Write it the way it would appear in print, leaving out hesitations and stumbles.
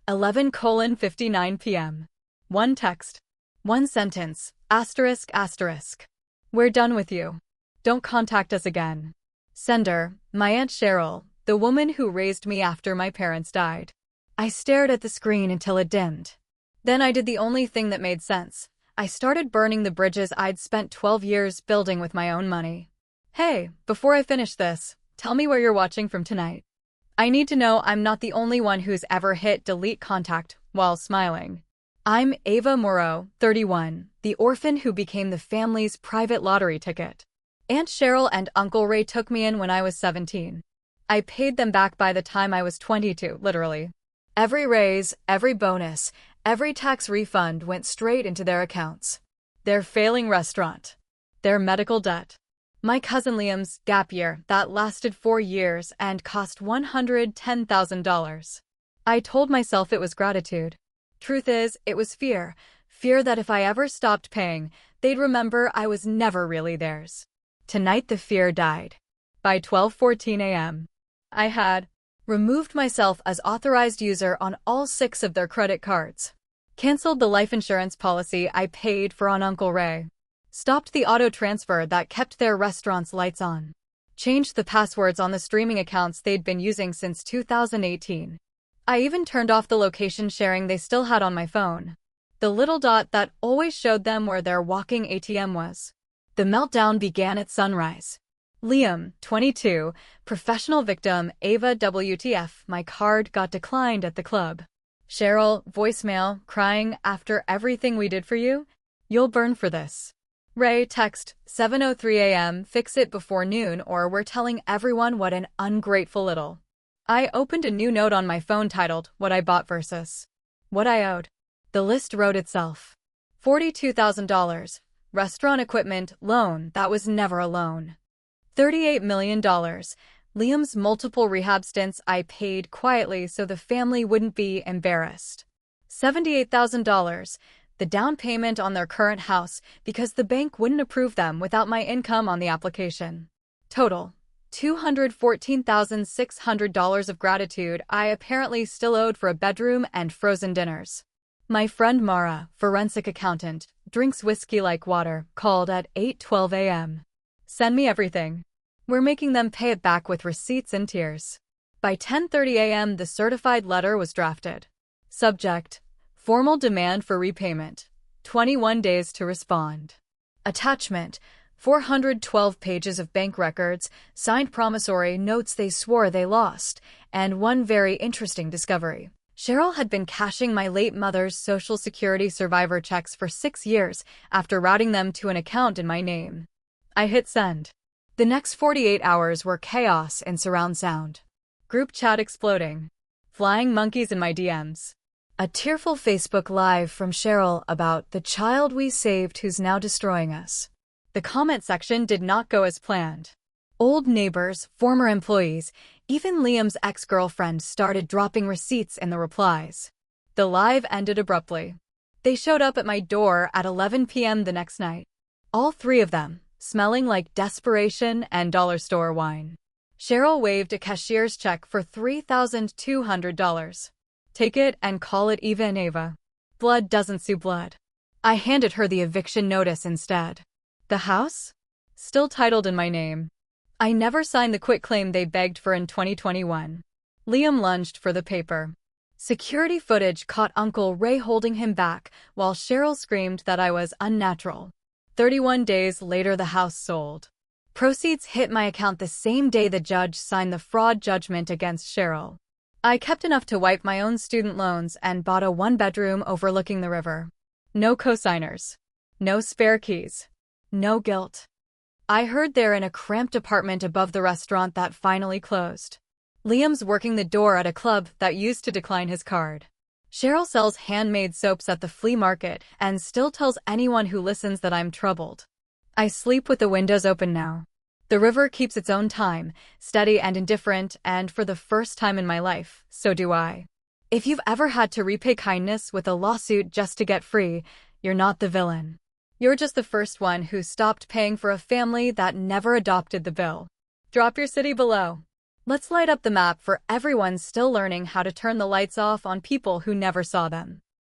11:59 p.m. One text. One sentence. Asterisk asterisk. We're done with you. Don't contact us again. Sender, my Aunt Cheryl, the woman who raised me after my parents died. I stared at the screen until it dimmed. Then I did the only thing that made sense. I started burning the bridges I'd spent 12 years building with my own money. Hey, before I finish this, tell me where you're watching from tonight. I need to know I'm not the only one who's ever hit delete contact while smiling. I'm Ava Moreau, 31, the orphan who became the family's private lottery ticket. Aunt Cheryl and Uncle Ray took me in when I was 17. I paid them back by the time I was 22, literally. Every raise, every bonus, every tax refund went straight into their accounts. Their failing restaurant. Their medical debt. My cousin Liam's gap year that lasted 4 years and cost $110,000. I told myself it was gratitude. Truth is, it was fear. Fear that if I ever stopped paying, they'd remember I was never really theirs. Tonight the fear died. By 12:14 a.m., I had removed myself as authorized user on all 6 of their credit cards. Canceled the life insurance policy I paid for on Uncle Ray. Stopped the auto transfer that kept their restaurant's lights on. Changed the passwords on the streaming accounts they'd been using since 2018. I even turned off the location sharing they still had on my phone. The little dot that always showed them where their walking ATM was. The meltdown began at sunrise. Liam, 22, professional victim, Ava WTF, my card got declined at the club. Cheryl, voicemail, crying, after everything we did for you? You'll burn for this. Ray, text, 7:03 a.m., fix it before noon or we're telling everyone what an ungrateful little. I opened a new note on my phone titled, What I Bought versus What I Owed. The list wrote itself. $42,000. Restaurant equipment, loan that was never a loan. $38 million. Liam's multiple rehab stints I paid quietly so the family wouldn't be embarrassed. $78,000. The down payment on their current house because the bank wouldn't approve them without my income on the application. Total. $214,600 of gratitude I apparently still owed for a bedroom and frozen dinners. My friend Mara, forensic accountant, drinks whiskey like water, called at 8:12 a.m. Send me everything. We're making them pay it back with receipts and tears. By 10:30 a.m. the certified letter was drafted. Subject. Formal demand for repayment. 21 days to respond. Attachment. 412 pages of bank records, signed promissory notes they swore they lost, and one very interesting discovery. Cheryl had been cashing my late mother's Social Security survivor checks for 6 years after routing them to an account in my name. I hit send. The next 48 hours were chaos and surround sound. Group chat exploding. Flying monkeys in my DMs. A tearful Facebook Live from Cheryl about the child we saved who's now destroying us. The comment section did not go as planned. Old neighbors, former employees, even Liam's ex-girlfriend started dropping receipts in the replies. The live ended abruptly. They showed up at my door at 11 p.m. the next night. All 3 of them, smelling like desperation and dollar store wine. Cheryl waved a cashier's check for $3,200. Take it and call it Eva and Ava. Blood doesn't sue blood. I handed her the eviction notice instead. The house? Still titled in my name. I never signed the quitclaim they begged for in 2021. Liam lunged for the paper. Security footage caught Uncle Ray holding him back while Cheryl screamed that I was unnatural. 31 days later the house sold. Proceeds hit my account the same day the judge signed the fraud judgment against Cheryl. I kept enough to wipe my own student loans and bought a 1-bedroom overlooking the river. No cosigners. No spare keys. No guilt. I heard they're in a cramped apartment above the restaurant that finally closed. Liam's working the door at a club that used to decline his card. Cheryl sells handmade soaps at the flea market and still tells anyone who listens that I'm troubled. I sleep with the windows open now. The river keeps its own time, steady and indifferent, and for the first time in my life, so do I. If you've ever had to repay kindness with a lawsuit just to get free, you're not the villain. You're just the first one who stopped paying for a family that never adopted the bill. Drop your city below. Let's light up the map for everyone still learning how to turn the lights off on people who never saw them.